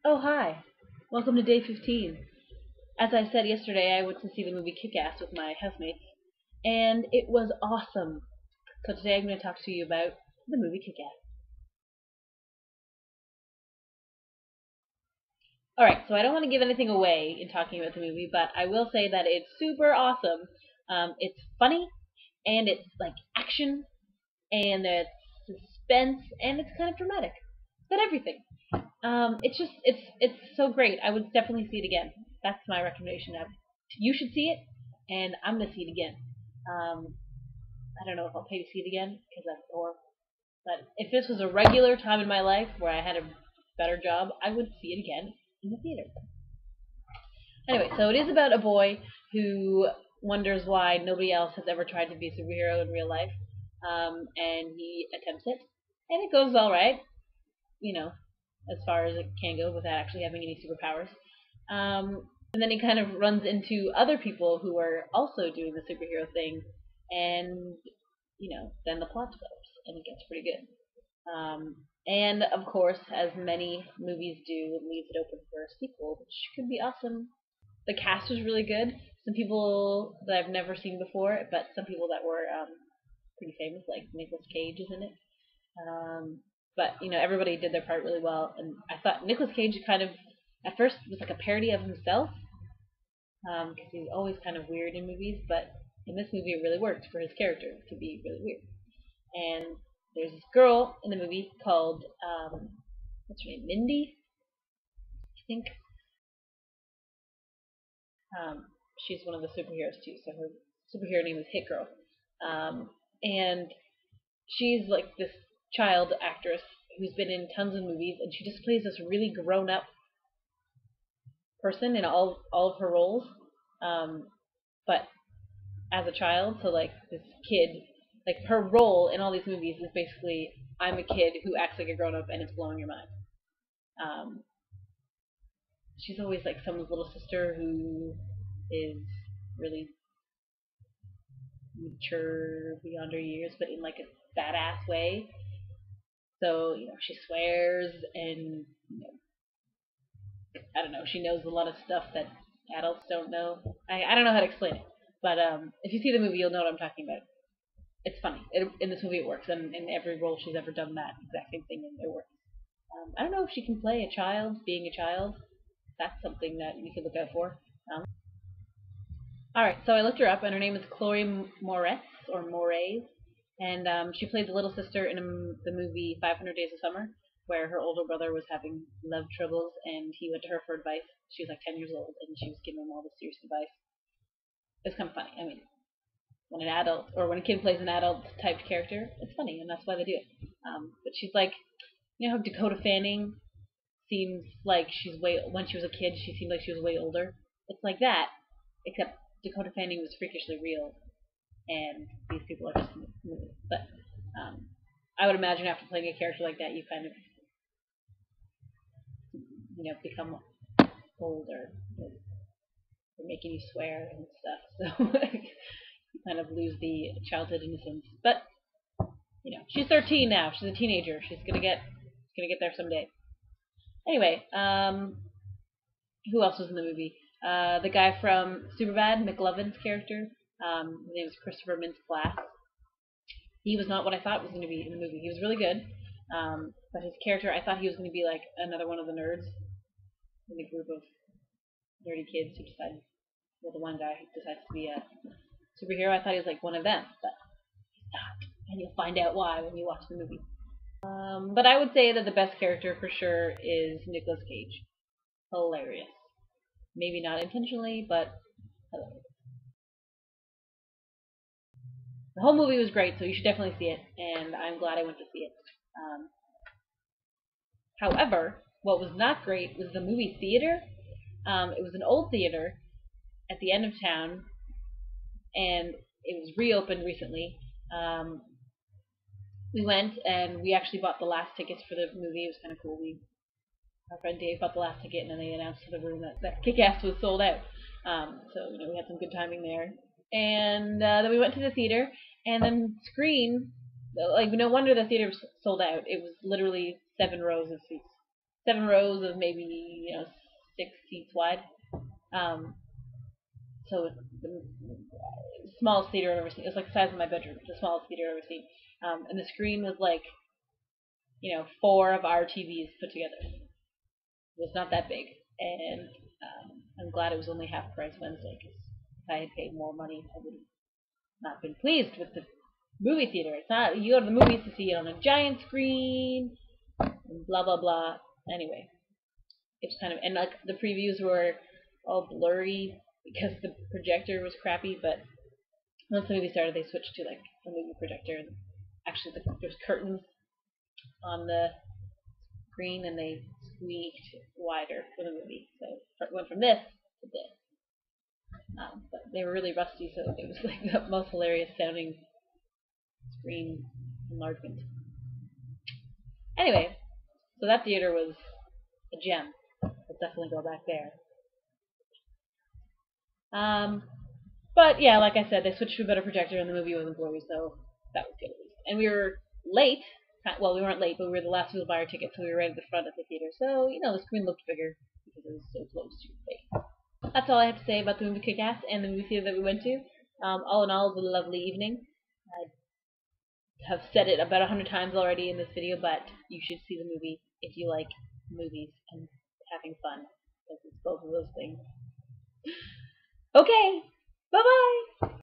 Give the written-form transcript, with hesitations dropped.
Oh, hi. Welcome to day 15. As I said yesterday, I went to see the movie Kick-Ass with my housemates, and it was awesome. So today I'm going to talk to you about the movie Kick-Ass. Alright, so I don't want to give anything away in talking about the movie, but I will say that it's super awesome. It's funny, and it's like action, and it's suspense, and it's kind of dramatic. It's got everything. It's so great. I would definitely see it again. That's my recommendation. You should see it, and I'm gonna see it again. Um, I don't know if I'll pay to see it again because I'm poor, but if this was a regular time in my life where I had a better job, I would see it again in the theater. Anyway, so it is about a boy who wonders why nobody else has ever tried to be a superhero in real life, and he attempts it, and it goes all right. You know, as far as it can go without actually having any superpowers. And then he kind of runs into other people who are also doing the superhero thing, and then the plot develops, and it gets pretty good. And of course, as many movies do, it leaves it open for a sequel, which could be awesome. The cast was really good. Some people that I've never seen before, but some people that were pretty famous, like Nicolas Cage is in it. But everybody did their part really well, and I thought Nicolas Cage kind of at first was like a parody of himself, because he's always kind of weird in movies, but in this movie it really worked for his character to be really weird. And there's this girl in the movie called what's her name, Mindy, I think. She's one of the superheroes too, so her superhero name is Hit Girl, and she's like this child actress who's been in tons of movies, and she just plays this really grown up person in all of her roles. But as a child, so like this kid, like her role in all these movies is basically I'm a kid who acts like a grown up, and it's blowing your mind. Um, she's always like someone's little sister who is really mature beyond her years, but in like a badass way. So she swears, and I don't know. She knows a lot of stuff that adults don't know. I don't know how to explain it, but if you see the movie, you'll know what I'm talking about. It's funny. In this movie, it works, and in every role she's ever done that exact same thing, and it works. I don't know if she can play a child, being a child. That's something that we could look out for. All right, so I looked her up, and her name is Chloe Moretz or Moretz, and she played the little sister in the movie 500 Days of Summer, where her older brother was having love troubles, and he went to her for advice. She was like 10 years old, and she was giving him all this serious advice. It's kind of funny. I mean, when an adult or when a kid plays an adult typed character, it's funny, and that's why they do it. But she's like, how Dakota Fanning seems like she's way when she was a kid, she seemed like she was way older. It's like that, except Dakota Fanning was freakishly real, and these people are just movies. But I would imagine after playing a character like that, you kind of become older. They're making you swear and stuff, so you kind of lose the childhood innocence. But she's 13 now. She's a teenager. She's gonna get there someday. Anyway, who else was in the movie? The guy from Superbad, McLovin's character. His name is Christopher Mintz-Plasse. He was not what I thought was going to be in the movie. He was really good, but his character, I thought he was going to be like another one of the nerds in the group of nerdy kids who decided, well, the one guy who decides to be a superhero. I thought he was like one of them, but he's not, and you'll find out why when you watch the movie. But I would say that the best character for sure is Nicolas Cage. Hilarious. Maybe not intentionally, but hilarious. The whole movie was great, so you should definitely see it, and I'm glad I went to see it. However, what was not great was the movie theater. It was an old theater at the end of town, and it was reopened recently. We went, and we actually bought the last tickets for the movie. It was kind of cool. Our friend Dave bought the last ticket, and then they announced to the room that Kick-Ass was sold out. So we had some good timing there. And then we went to the theater, and then screen, like no wonder the theater was sold out. It was literally 7 rows of seats. 7 rows of maybe 6 seats wide. So it's the smallest theater I've ever seen. It was like the size of my bedroom, the smallest theater I've ever seen. And the screen was like 4 of our TVs put together. It was not that big, and I'm glad it was only half price Wednesday, because if I had paid more money, I would have not been pleased with the movie theater. It's not, you go to the movies to see it on a giant screen, and blah blah blah. Anyway, it's kind of, and like the previews were all blurry because the projector was crappy, but once the movie started, they switched to like a movie projector, and actually there's curtains on the screen, and they squeaked wider for the movie, so it went from this to this. But they were really rusty, so it was like the most hilarious sounding screen enlargement. Anyway, so that theater was a gem. Let's definitely go back there. But yeah, like I said, they switched to a better projector, and the movie wasn't blurry, so that was good at least. And we were late. Well, we weren't late, but we were the last people to buy our tickets, so we were right at the front of the theater. So the screen looked bigger because it was so close to your face. That's all I have to say about the movie Kick-Ass and the movie theater that we went to. All in all, it was a lovely evening. I have said it about 100 times already in this video, but you should see the movie if you like movies and having fun, because it's both of those things. Okay, bye-bye!